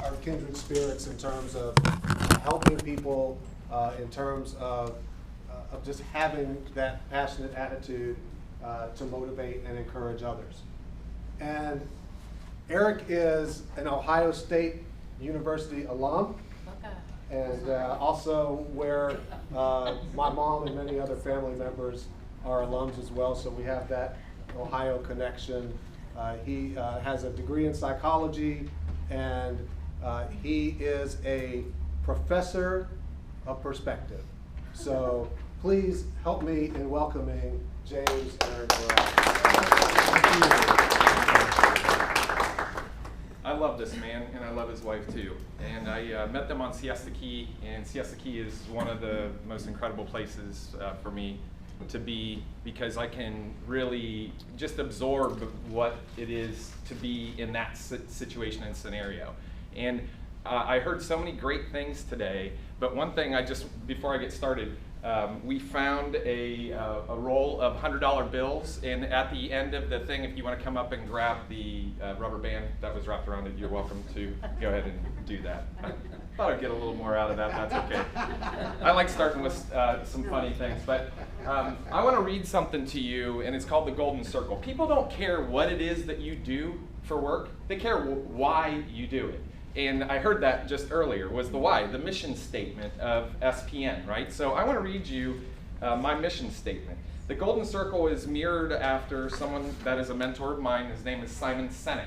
are kindred spirits in terms of helping people, in terms of just having that passionate attitude to motivate and encourage others. And Eric is an Ohio State University alum, and also where my mom and many other family members are alums as well, so we have that Ohio connection. He has a degree in psychology, and he is a professor of perspective. So please help me in welcoming James Aaron Burrell. I love this man, and I love his wife too. And I met them on Siesta Key, and Siesta Key is one of the most incredible places for me to be, because I can really just absorb what it is to be in that situation and scenario. And I heard so many great things today, but one thing before I get started, we found a roll of $100 bills, and at the end of the thing, if you want to come up and grab the rubber band that was wrapped around it, you're welcome to go ahead and do that. I thought I'd get a little more out of that, that's okay. I like starting with some funny things, but I want to read something to you, and it's called The Golden Circle. People don't care what it is that you do for work, they care why you do it. And I heard that just earlier, was the why, the mission statement of SPN, right? So I want to read you my mission statement. The Golden Circle is mirrored after someone that is a mentor of mine. His name is Simon Sinek.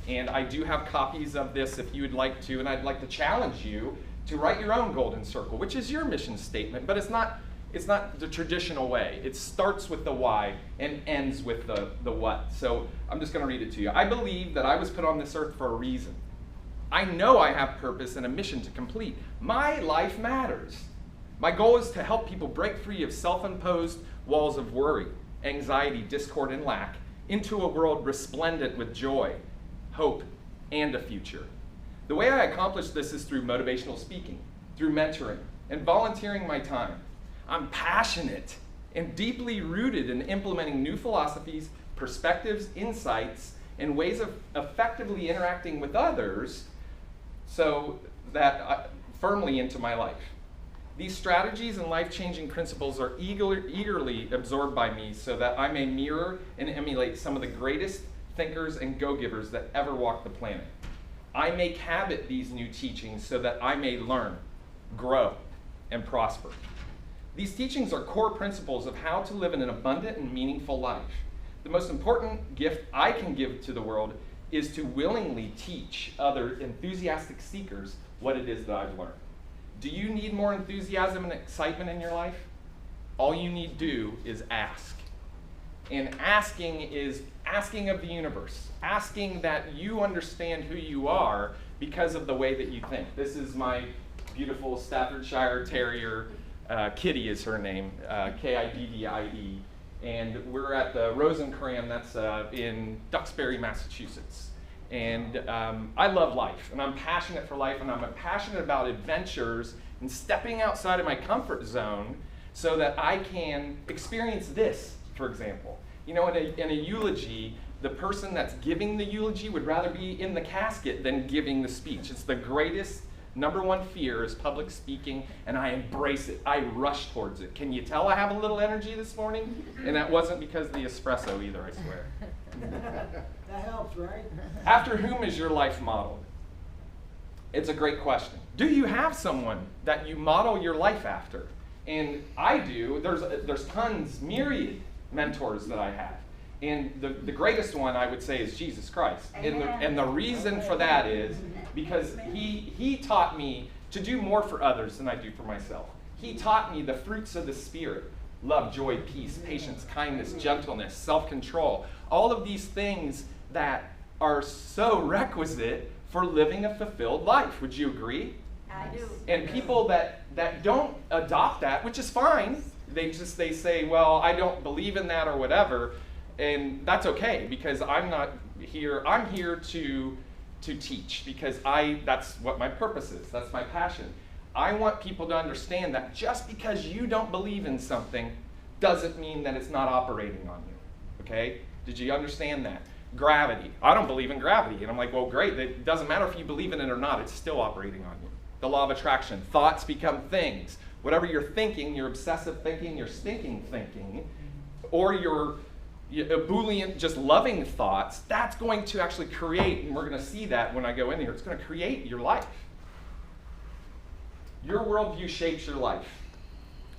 And I do have copies of this if you would like to, and I'd like to challenge you to write your own Golden Circle, which is your mission statement, but it's not the traditional way. It starts with the why and ends with the what. So I'm just going to read it to you. I believe that I was put on this earth for a reason. I know I have purpose and a mission to complete. My life matters. My goal is to help people break free of self-imposed walls of worry, anxiety, discord, and lack into a world resplendent with joy, hope, and a future. The way I accomplish this is through motivational speaking, through mentoring, and volunteering my time. I'm passionate and deeply rooted in implementing new philosophies, perspectives, insights, and ways of effectively interacting with others so that firmly into my life. These strategies and life-changing principles are eagerly absorbed by me so that I may mirror and emulate some of the greatest thinkers and go-givers that ever walked the planet. I make habit these new teachings so that I may learn, grow, and prosper. These teachings are core principles of how to live an abundant and meaningful life. The most important gift I can give to the world is to willingly teach other enthusiastic seekers what it is that I've learned. Do you need more enthusiasm and excitement in your life? All you need to do is ask. And asking is asking of the universe, asking that you understand who you are because of the way that you think. This is my beautiful Staffordshire Terrier, Kitty is her name, Kiddie. And we're at the Rosencrantz, that's in Duxbury, Massachusetts. And I love life, and I'm passionate for life, and I'm passionate about adventures and stepping outside of my comfort zone so that I can experience this, for example. You know, in a eulogy, the person that's giving the eulogy would rather be in the casket than giving the speech. It's the greatest #1 fear is public speaking, and I embrace it. I rush towards it. Can you tell I have a little energy this morning? And that wasn't because of the espresso either, I swear. That helps, right? After whom is your life modeled? It's a great question. Do you have someone that you model your life after? And I do. There's tons, myriad mentors that I have. And the greatest one I would say is Jesus Christ. And the reason for that is because he taught me to do more for others than I do for myself. He taught me the fruits of the Spirit: love, joy, peace, patience, kindness, gentleness, self-control. All of these things that are so requisite for living a fulfilled life. Would you agree? I do. And people that don't adopt that, which is fine, they say, well, I don't believe in that or whatever. And that's okay, because I'm here to teach, because that's what my purpose is. That's my passion. I want people to understand that just because you don't believe in something doesn't mean that it's not operating on you. Okay? Did you understand that? gravity. I don't believe in gravity. And I'm like, well, great. It doesn't matter if you believe in it or not. It's still operating on you. The law of attraction. Thoughts become things. Whatever you're thinking, your obsessive thinking, your stinking thinking, or your ebullient, just loving thoughts, that's going to actually create, and we're going to see that when I go in here, it's going to create your life. Your worldview shapes your life.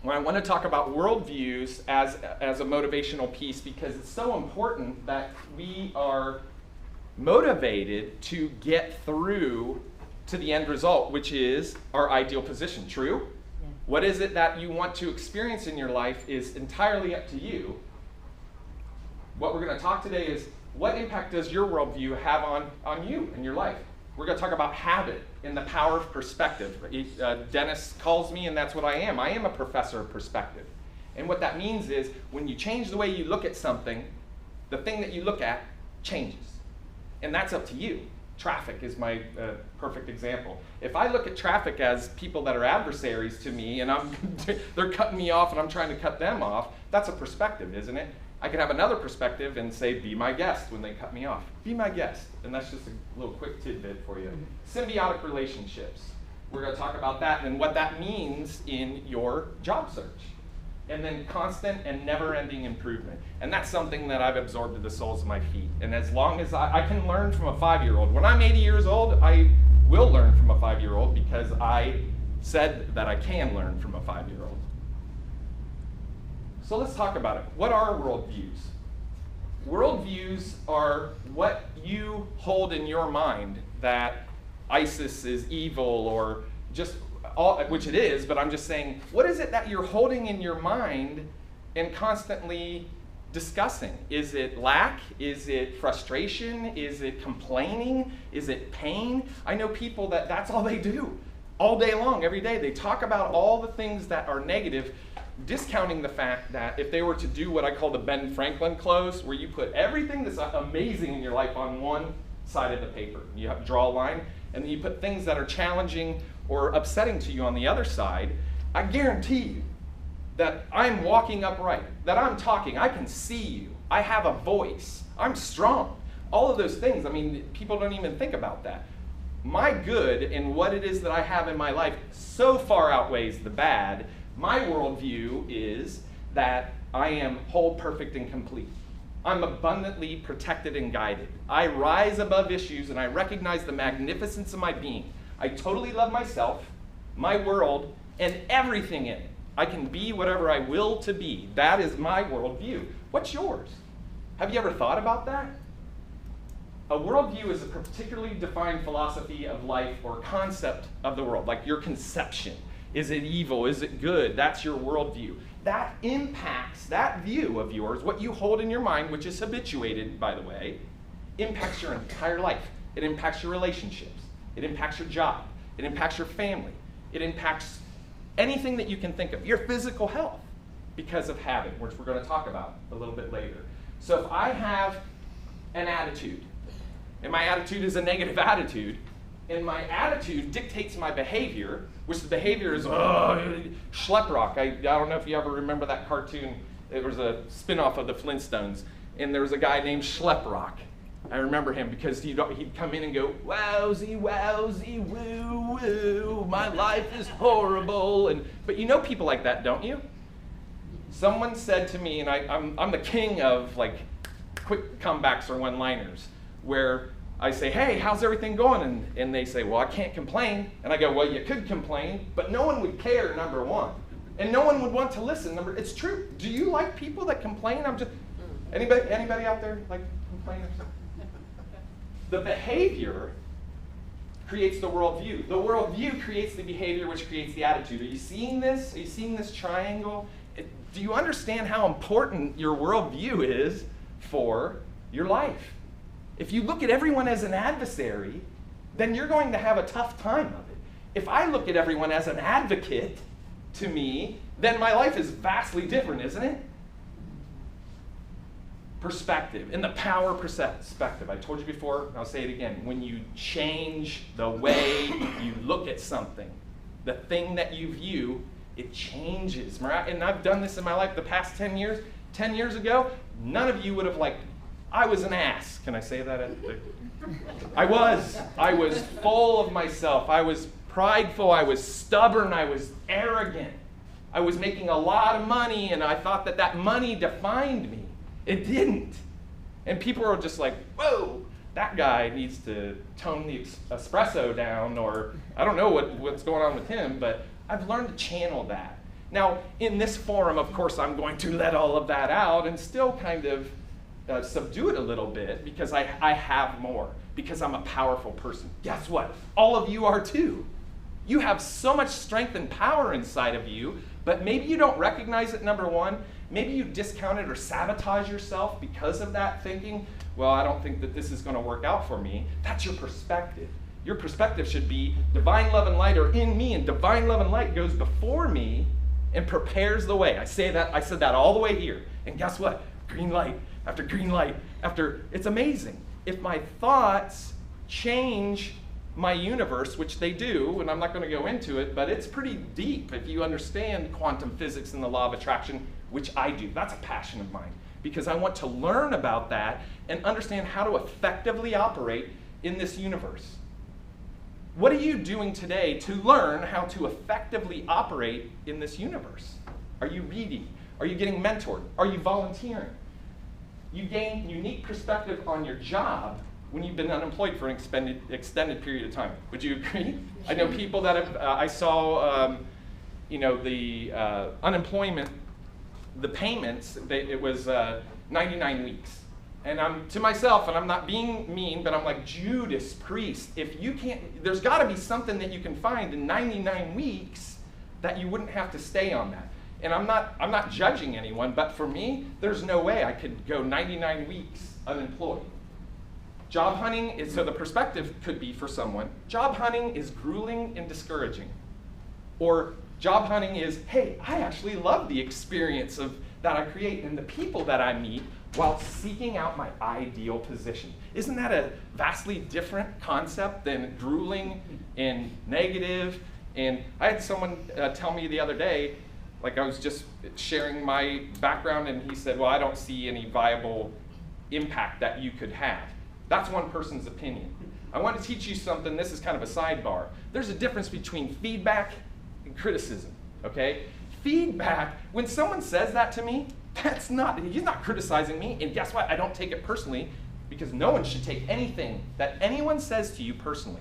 When I want to talk about worldviews as a motivational piece, because it's so important that we are motivated to get through to the end result, which is our ideal position. True? Yeah. What is it that you want to experience in your life is entirely up to you. What we're going to talk today is, what impact does your worldview have on you and your life? We're going to talk about habit and the power of perspective. Dennis calls me, and that's what I am. I am a professor of perspective. And what that means is, when you change the way you look at something, the thing that you look at changes. And that's up to you. Traffic is my perfect example. If I look at traffic as people that are adversaries to me, and they're cutting me off and I'm trying to cut them off, that's a perspective, isn't it? I could have another perspective and say, be my guest when they cut me off. Be my guest. And that's just a little quick tidbit for you. Symbiotic relationships. We're going to talk about that and what that means in your job search. And then constant and never-ending improvement. And that's something that I've absorbed to the soles of my feet. And as long as I can learn from a 5-year-old. When I'm 80 years old, I will learn from a 5-year-old because I said that I can learn from a 5-year-old. So let's talk about it. What are worldviews? Worldviews are what you hold in your mind that ISIS is evil or just all, which it is, but I'm just saying, what is it that you're holding in your mind and constantly discussing? Is it lack? Is it frustration? Is it complaining? Is it pain? I know people that's all they do all day long, every day. They talk about all the things that are negative, discounting the fact that if they were to do what I call the Ben Franklin close, where you put everything that's amazing in your life on one side of the paper, you have to draw a line, and then you put things that are challenging or upsetting to you on the other side, I guarantee you that I'm walking upright, that I'm talking, I can see you, I have a voice, I'm strong. All of those things, I mean, people don't even think about that. My good and what it is that I have in my life so far outweighs the bad. My worldview is that I am whole, perfect, and complete. I'm abundantly protected and guided. I rise above issues and I recognize the magnificence of my being. I totally love myself, my world, and everything in it. I can be whatever I will to be. That is my worldview. What's yours? Have you ever thought about that? A worldview is a particularly defined philosophy of life or concept of the world, like your conception. Is it evil? Is it good? That's your worldview. That impacts, that view of yours, what you hold in your mind, which is habituated, by the way, impacts your entire life. It impacts your relationships. It impacts your job. It impacts your family. It impacts anything that you can think of. Your physical health because of habit, which we're going to talk about a little bit later. So if I have an attitude, and my attitude is a negative attitude, and my attitude dictates my behavior, which the behavior is Schleprock. I don't know if you ever remember that cartoon. It was a spin-off of the Flintstones, and there was a guy named Schleprock. I remember him because he'd come in and go, wowsy, wowsy, woo, woo, my life is horrible. But you know people like that, don't you? Someone said to me, and I'm the king of like quick comebacks or one-liners, where I say, hey, how's everything going? And they say, well, I can't complain. And I go, well, you could complain, but no one would care, number one. And no one would want to listen. It's true. Do you like people that complain? Anybody out there like complainers? The behavior creates the worldview. The worldview creates the behavior, which creates the attitude. Are you seeing this? Are you seeing this triangle? Do you understand how important your worldview is for your life? If you look at everyone as an adversary, then you're going to have a tough time of it. If I look at everyone as an advocate to me, then my life is vastly different, isn't it? Perspective, and the power of perspective. I told you before, and I'll say it again. When you change the way you look at something, the thing that you view, it changes. And I've done this in my life the past 10 years. 10 years ago, none of you would have I was an ass. Can I say that? I was full of myself. I was prideful. I was stubborn. I was arrogant. I was making a lot of money, and I thought that that money defined me. It didn't. And people were just like, whoa, that guy needs to tone the espresso down, or I don't know what's going on with him, but I've learned to channel that. Now, in this forum, of course, I'm going to let all of that out and still kind of subdue it a little bit, because I have more, because I'm a powerful person. Guess what? All of you are too. You have so much strength and power inside of you, but maybe you don't recognize it, number one. Maybe you discount it or sabotage yourself because of that, thinking, well, I don't think that this is going to work out for me. That's your perspective. Your perspective should be divine love and light are in me, and divine love and light goes before me and prepares the way. I said that all the way here. And guess what? Green light after green light after, it's amazing. If my thoughts change my universe, which they do, and I'm not going to go into it, but it's pretty deep if you understand quantum physics and the law of attraction, which I do. That's a passion of mine, because I want to learn about that and understand how to effectively operate in this universe. What are you doing today to learn how to effectively operate in this universe? Are you reading? Are you getting mentored? Are you volunteering? You gain unique perspective on your job when you've been unemployed for an extended period of time. Would you agree? I know people that have, I saw, the unemployment, the payments, it was 99 weeks. And I'm to myself, and I'm not being mean, but I'm like, Judas Priest, if you can't, there's got to be something that you can find in 99 weeks that you wouldn't have to stay on that. And I'm not judging anyone, but for me, there's no way I could go 99 weeks unemployed. Job hunting is, so the perspective could be for someone, job hunting is grueling and discouraging. Or job hunting is, hey, I actually love the experience that I create and the people that I meet while seeking out my ideal position. Isn't that a vastly different concept than grueling and negative? And I had someone tell me the other day, like I was just sharing my background, and he said, well, I don't see any viable impact that you could have. That's one person's opinion. I want to teach you something. This is kind of a sidebar. There's a difference between feedback and criticism, okay? Feedback, when someone says that to me, he's not criticizing me, and guess what? I don't take it personally, because no one should take anything that anyone says to you personally.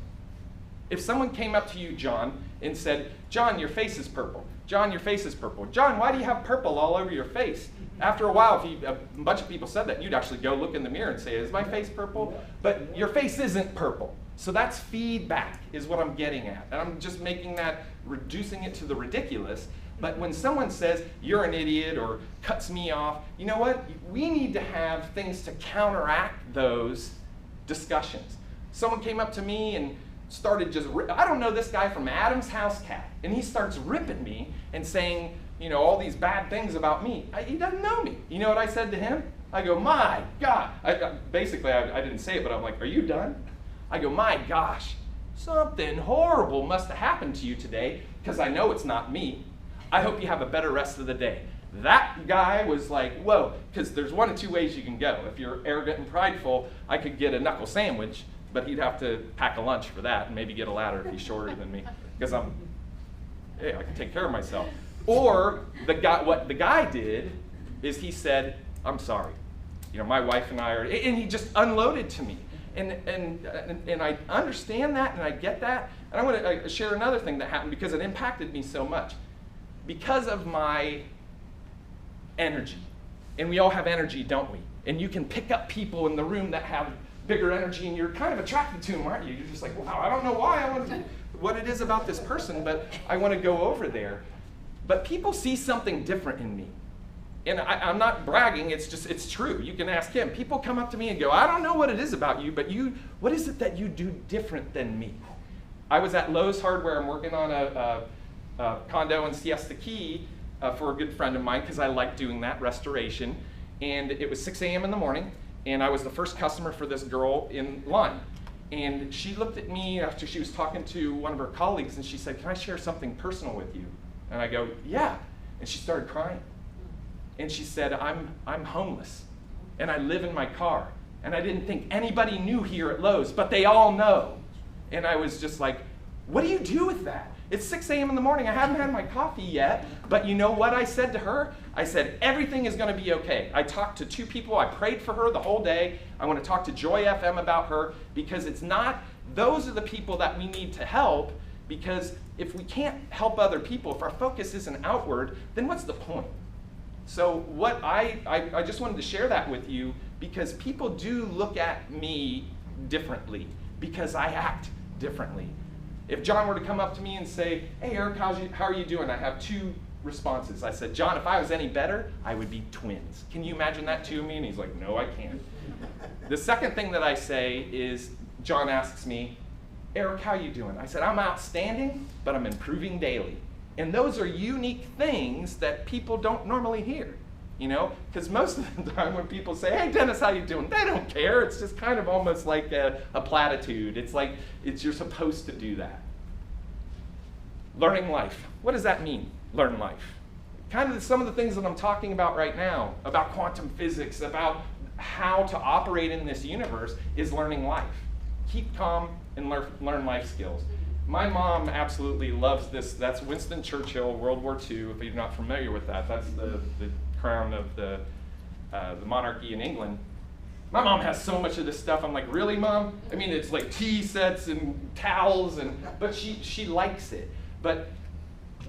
If someone came up to you, John, and said, John, your face is purple. John, your face is purple. John, why do you have purple all over your face? After a while, if a bunch of people said that, you'd actually go look in the mirror and say, is my face purple? But your face isn't purple. So that's feedback, is what I'm getting at. And I'm just making that, reducing it to the ridiculous. But when someone says, you're an idiot, or cuts me off, you know what? We need to have things to counteract those discussions. Someone came up to me and started just, I don't know this guy from Adam's House Cat, and he starts ripping me and saying, all these bad things about me. He doesn't know me. You know what I said to him? I go, my God. Basically, I didn't say it, but I'm like, are you done? I go, my gosh, something horrible must have happened to you today, because I know it's not me. I hope you have a better rest of the day. That guy was like, whoa, because there's one of two ways you can go. If you're arrogant and prideful, I could get a knuckle sandwich, but he'd have to pack a lunch for that and maybe get a ladder if he's shorter than me, because I can take care of myself. Or what the guy did is he said, I'm sorry. My wife and I are, and he just unloaded to me. And I understand that, and I get that. And I want to share another thing that happened, because it impacted me so much. Because of my energy. And we all have energy, don't we? And you can pick up people in the room that have bigger energy, and you're kind of attracted to them, aren't you? You're just like, wow, I don't know why, what it is about this person, but I want to go over there. But people see something different in me. And I'm not bragging, it's true. You can ask him. People come up to me and go, I don't know what it is about you, but what is it that you do different than me? I was at Lowe's Hardware. I'm working on a condo in Siesta Key for a good friend of mine, because I like doing that, restoration. And it was 6 a.m. in the morning, and I was the first customer for this girl in line. And she looked at me after she was talking to one of her colleagues, and she said, can I share something personal with you? And I go, yeah. And she started crying. And she said, I'm homeless, and I live in my car, And I didn't think anybody knew here at Lowe's, but they all know. And I was just like, what do you do with that? It's 6 a.m. in the morning. I haven't had my coffee yet. But you know what I said to her? I said, everything is going to be okay. I talked to 2 people. I prayed for her the whole day. I want to talk to Joy FM about her because it's not, those are the people that we need to help, because if we can't help other people, if our focus isn't outward, then what's the point? So what I just wanted to share that with you because people do look at me differently because I act differently. If John were to come up to me and say, hey Eric, how are you doing? I have 2 responses. I said, John, if I was any better, I would be twins. Can you imagine that to me? And he's like, no, I can't. The second thing that I say is, John asks me, Eric, how are you doing? I said, I'm outstanding, but I'm improving daily. And those are unique things that people don't normally hear, you know? Because most of the time when people say, hey, Dennis, how you doing? They don't care. It's just kind of almost like a platitude. It's like you're supposed to do that. Learning life. What does that mean, learn life? Kind of some of the things that I'm talking about right now, about quantum physics, about how to operate in this universe, is learning life. Keep calm and learn life skills. My mom absolutely loves this. That's Winston Churchill, World War II, if you're not familiar with that. That's the crown of the monarchy in England. My mom has so much of this stuff. I'm like, really, Mom? I mean, it's like tea sets and towels, but she likes it. But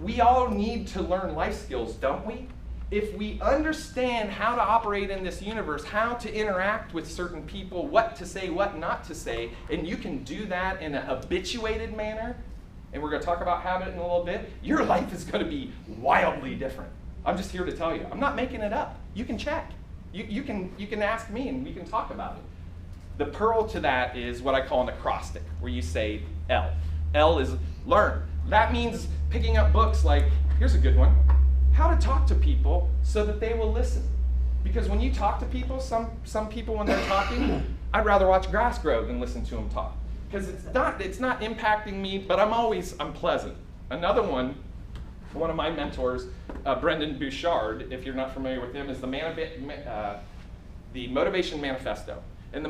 we all need to learn life skills, don't we? If we understand how to operate in this universe, how to interact with certain people, what to say, what not to say, and you can do that in a habituated manner, and we're going to talk about habit in a little bit, your life is going to be wildly different. I'm just here to tell you. I'm not making it up. You can check. You can ask me and we can talk about it. The pearl to that is what I call an acrostic, where you say L. L is learn. That means picking up books like, here's a good one, How to Talk to People So That They Will Listen. Because when you talk to people, some people when they're talking, I'd rather watch grass grow than listen to them talk. Because it's not impacting me, but I'm pleasant. Another one of my mentors, Brendan Bouchard, if you're not familiar with him, is the Motivation Manifesto. And the